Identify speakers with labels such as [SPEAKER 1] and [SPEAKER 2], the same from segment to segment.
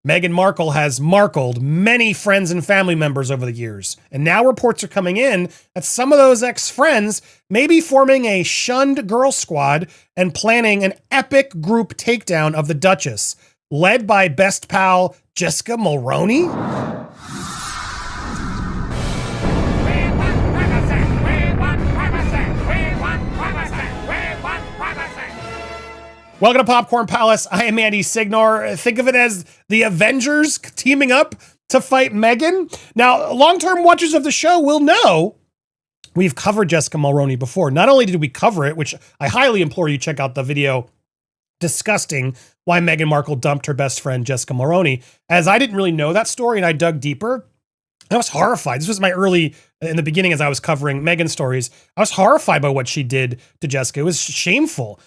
[SPEAKER 1] Meghan Markle has markled many friends and family members over the years. And now reports are coming in that some of those ex-friends may be forming a shunned girl squad and planning an epic group takedown of the Duchess, led by best pal Jessica Mulroney. Welcome to Popcorn Palace. I am Andy Signor. Think of it as the Avengers teaming up to fight Meghan. Now, long-term watchers of the show will know we've covered Jessica Mulroney before. Not only did we cover it, which I highly implore you check out the video disgusting why Meghan Markle dumped her best friend Jessica Mulroney, as I didn't really know that story and I dug deeper. I was horrified. This was my in the beginning as I was covering Meghan stories. I was horrified by what she did to Jessica. It was shameful.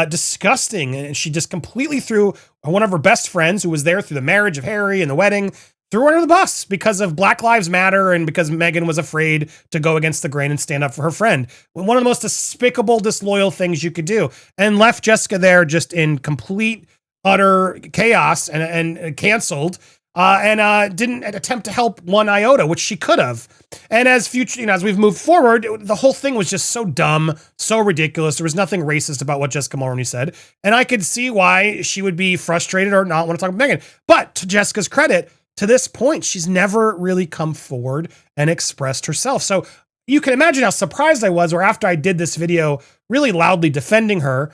[SPEAKER 1] Disgusting. And she just completely threw one of her best friends who was there through the marriage of Harry and the wedding, threw her under the bus because of Black Lives Matter and because Meghan was afraid to go against the grain and stand up for her friend. One of the most despicable, disloyal things you could do, and left Jessica there just in complete, utter chaos and canceled. And didn't attempt to help one iota, which she could have. And as we've moved forward, the whole thing was just so dumb, so ridiculous. There was nothing racist about what Jessica Mulroney said. And I could see why she would be frustrated or not want to talk about Meghan. But to Jessica's credit, to this point, she's never really come forward and expressed herself. So you can imagine how surprised I was, or after I did this video really loudly defending her,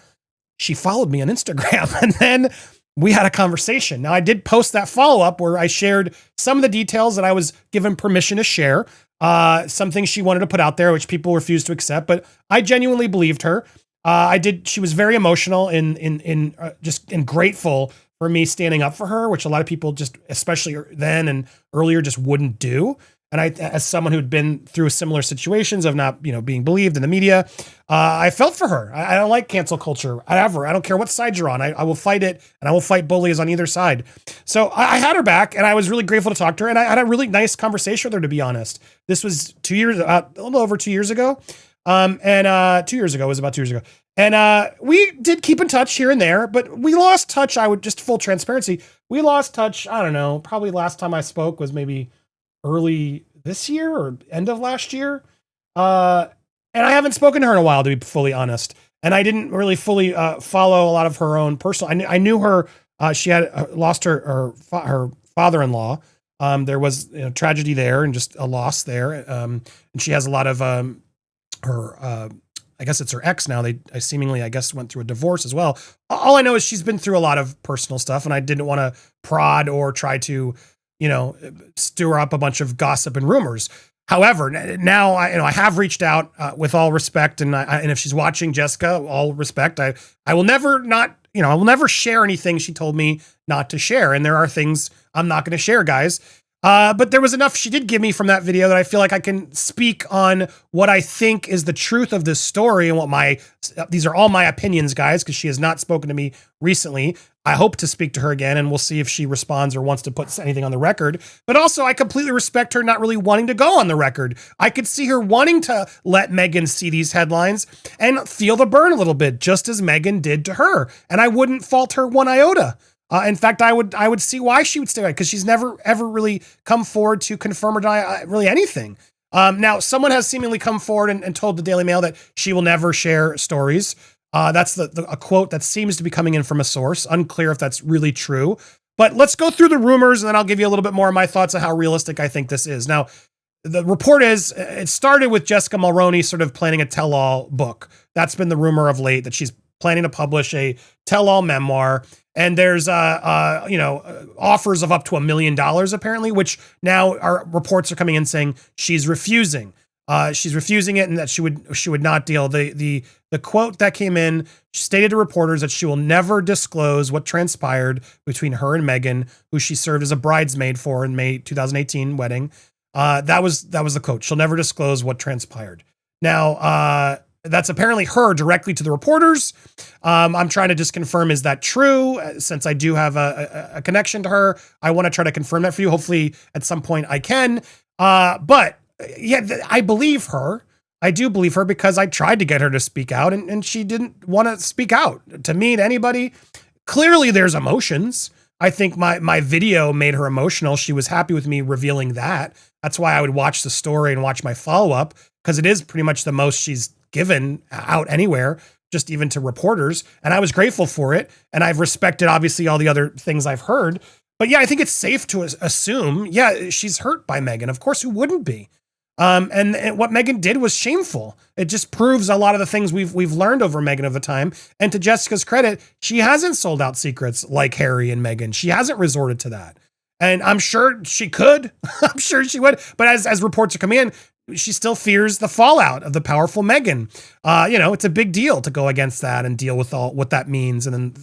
[SPEAKER 1] she followed me on Instagram. And then we had a conversation. Now, I did post that follow-up where I shared some of the details that I was given permission to share, some things she wanted to put out there, which people refused to accept, but I genuinely believed her. She was very emotional and grateful for me standing up for her, which a lot of people just, especially then and earlier, just wouldn't do. And I, as someone who'd been through similar situations of not, being believed in the media, I felt for her. I don't like cancel culture ever. I don't care what side you're on. I will fight it, and I will fight bullies on either side. So I had her back, and I was really grateful to talk to her. And I had a really nice conversation with her, to be honest. This was a little over 2 years ago. 2 years ago, it was about 2 years ago. And we did keep in touch here and there, but we lost touch. Just full transparency. We lost touch. I don't know. Probably last time I spoke was maybe early this year or end of last year. And I haven't spoken to her in a while, to be fully honest. And I didn't really fully follow a lot of her own personal. I knew her. She had lost her father-in-law. There was tragedy there and just a loss there. And she has a lot of her. I guess it's her ex now. They seemingly, I guess, went through a divorce as well. All I know is she's been through a lot of personal stuff, and I didn't want to prod or try to stir up a bunch of gossip and rumors. However, now I have reached out with all respect, and if she's watching, Jessica, all respect, I will never I will never share anything she told me not to share. And there are things I'm not going to share, guys. But there was enough she did give me from that video that I feel like I can speak on what I think is the truth of this story and these are all my opinions, guys, because she has not spoken to me recently. I hope to speak to her again, and we'll see if she responds or wants to put anything on the record. But also, I completely respect her not really wanting to go on the record. I could see her wanting to let Meghan see these headlines and feel the burn a little bit, just as Meghan did to her. And I wouldn't fault her one iota. In fact, I would see why she would stay away, because she's never, ever really come forward to confirm or deny really anything. Now, someone has seemingly come forward and told the Daily Mail that she will never share stories. That's a quote that seems to be coming in from a source. Unclear if that's really true. But let's go through the rumors, and then I'll give you a little bit more of my thoughts on how realistic I think this is. Now, the report is, it started with Jessica Mulroney sort of planning a tell-all book. That's been the rumor of late, that she's planning to publish a tell-all memoir. And there's offers of up to $1 million apparently, which now our reports are coming in saying she's refusing. She's refusing it, and that she would not deal. The quote that came in stated to reporters that she will never disclose what transpired between her and Meghan, who she served as a bridesmaid for in May 2018 wedding. That was the quote. She'll never disclose what transpired. Now, that's apparently her directly to the reporters. I'm trying to just confirm, is that true? Since I do have a connection to her, I want to try to confirm that for you. Hopefully at some point I can. But yeah, I believe her. I do believe her, because I tried to get her to speak out, and she didn't want to speak out to me, to anybody. Clearly there's emotions. I think my video made her emotional. She was happy with me revealing that. That's why I would watch the story and watch my follow-up, because it is pretty much the most she's given out anywhere, just even to reporters. And I was grateful for it. And I've respected, obviously, all the other things I've heard. But yeah, I think it's safe to assume, yeah, she's hurt by Meghan. Of course, who wouldn't be? And what Meghan did was shameful. It just proves a lot of the things we've learned over Meghan over time. And to Jessica's credit, she hasn't sold out secrets like Harry and Meghan. She hasn't resorted to that. And I'm sure she could. I'm sure she would. But as reports are coming in, she still fears the fallout of the powerful Meghan. It's a big deal to go against that and deal with all what that means. And then,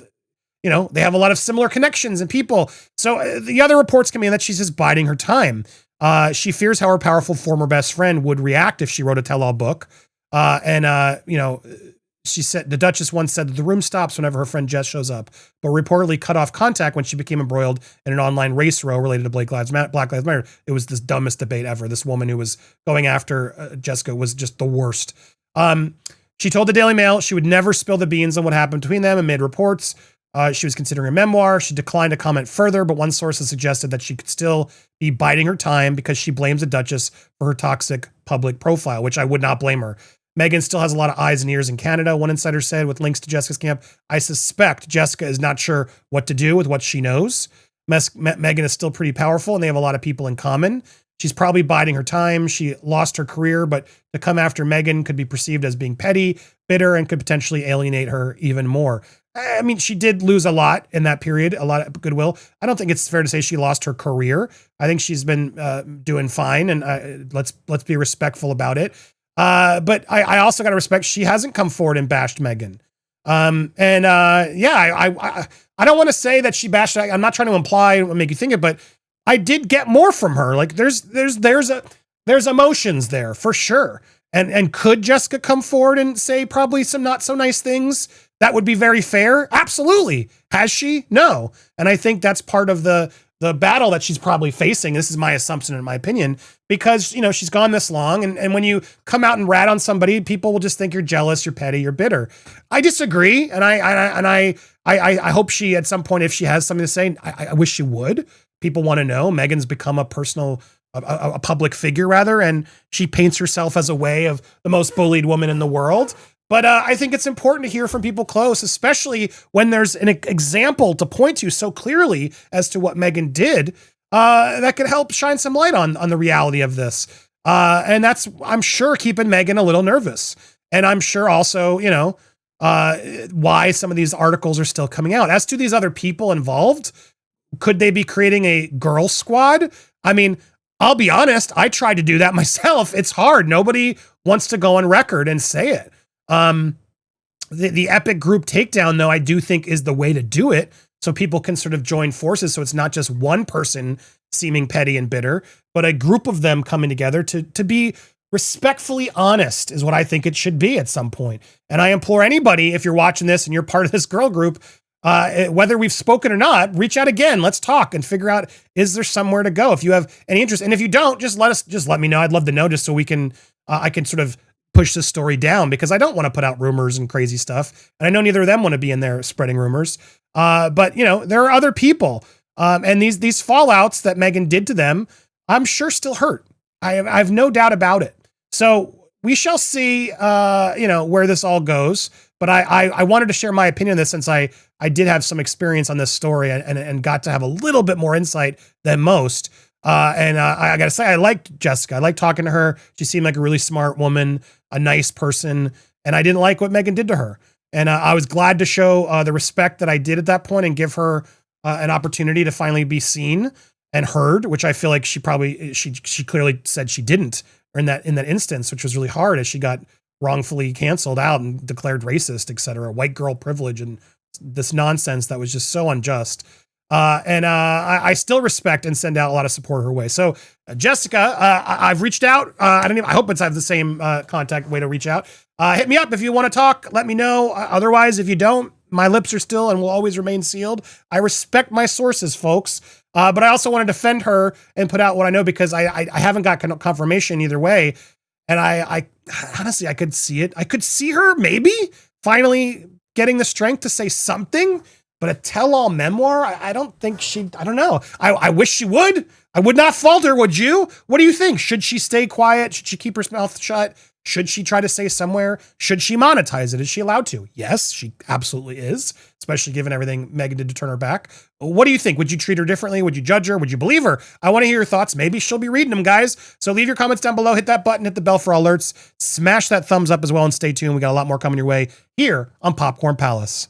[SPEAKER 1] they have a lot of similar connections and people. So the other reports come in that she's just biding her time. She fears how her powerful former best friend would react if she wrote a tell-all book. She said, the Duchess once said that the room stops whenever her friend Jess shows up, but reportedly cut off contact when she became embroiled in an online race row related to Black Lives Matter. It was the dumbest debate ever. This woman who was going after Jessica was just the worst. She told the Daily Mail she would never spill the beans on what happened between them and made reports. She was considering a memoir. She declined to comment further, but one source has suggested that she could still be biding her time because she blames the Duchess for her toxic public profile, which I would not blame her. Meghan still has a lot of eyes and ears in Canada, one insider said, with links to Jessica's camp. I suspect Jessica is not sure what to do with what she knows. Meghan is still pretty powerful, and they have a lot of people in common. She's probably biding her time. She lost her career, but to come after Meghan could be perceived as being petty, bitter, and could potentially alienate her even more. I mean, she did lose a lot in that period, a lot of goodwill. I don't think it's fair to say she lost her career. I think she's been doing fine, and let's be respectful about it. But I also got to respect she hasn't come forward and bashed Meghan. I don't want to say that she bashed. I'm not trying to imply or make you think it, but I did get more from her. Like there's emotions there for sure. And could Jessica come forward and say probably some not so nice things? That would be very fair. Absolutely. Has she? No. And I think that's part of the battle that she's probably facing. This is my assumption in my opinion, because, she's gone this long. And when you come out and rat on somebody, people will just think you're jealous, you're petty, you're bitter. I disagree. And I hope she, at some point, if she has something to say, I wish she would. People want to know. Meghan's become a public figure rather. And she paints herself as a way of the most bullied woman in the world. But I think it's important to hear from people close, especially when there's an example to point to so clearly as to what Meghan did, that could help shine some light on the reality of this. And that's, I'm sure, keeping Meghan a little nervous. And I'm sure also, why some of these articles are still coming out. As to these other people involved, could they be creating a girl squad? I mean, I'll be honest, I tried to do that myself. It's hard. Nobody wants to go on record and say it. The epic group takedown, though, I do think is the way to do it. So people can sort of join forces. So it's not just one person seeming petty and bitter, but a group of them coming together to be respectfully honest is what I think it should be at some point. And I implore anybody, if you're watching this and you're part of this girl group, whether we've spoken or not, reach out again. Let's talk and figure out, is there somewhere to go? If you have any interest, and if you don't, just let me know. I'd love to know, just so we can, I can sort of push this story down, because I don't want to put out rumors and crazy stuff. And I know neither of them want to be in there spreading rumors. But there are other people. And these fallouts that Meghan did to them, I'm sure still hurt. I have no doubt about it. So we shall see, where this all goes. But I wanted to share my opinion on this, since I did have some experience on this story and got to have a little bit more insight than most. I got to say, I liked Jessica. I liked talking to her. She seemed like a really smart woman, a nice person. And I didn't like what Meghan did to her. And I was glad to show the respect that I did at that point and give her an opportunity to finally be seen and heard, which I feel like she clearly said she didn't, or in that instance, which was really hard, as she got wrongfully canceled out and declared racist, et cetera, white girl privilege, and this nonsense that was just so unjust. I still respect and send out a lot of support her way. So Jessica, I've reached out. I hope I have the same contact way to reach out. Hit me up if you want to talk. Let me know. Otherwise, if you don't, my lips are still and will always remain sealed. I respect my sources, folks. But I also want to defend her and put out what I know, because I haven't got confirmation either way. And I honestly, I could see it. I could see her maybe finally getting the strength to say something. But a tell-all memoir, I don't think I don't know. I wish she would. I would not falter, would you? What do you think? Should she stay quiet? Should she keep her mouth shut? Should she try to say somewhere? Should she monetize it? Is she allowed to? Yes, she absolutely is, especially given everything Meghan did to turn her back. What do you think? Would you treat her differently? Would you judge her? Would you believe her? I want to hear your thoughts. Maybe she'll be reading them, guys. So leave your comments down below. Hit that button, hit the bell for alerts. Smash that thumbs up as well, and stay tuned. We got a lot more coming your way here on Popcorn Palace.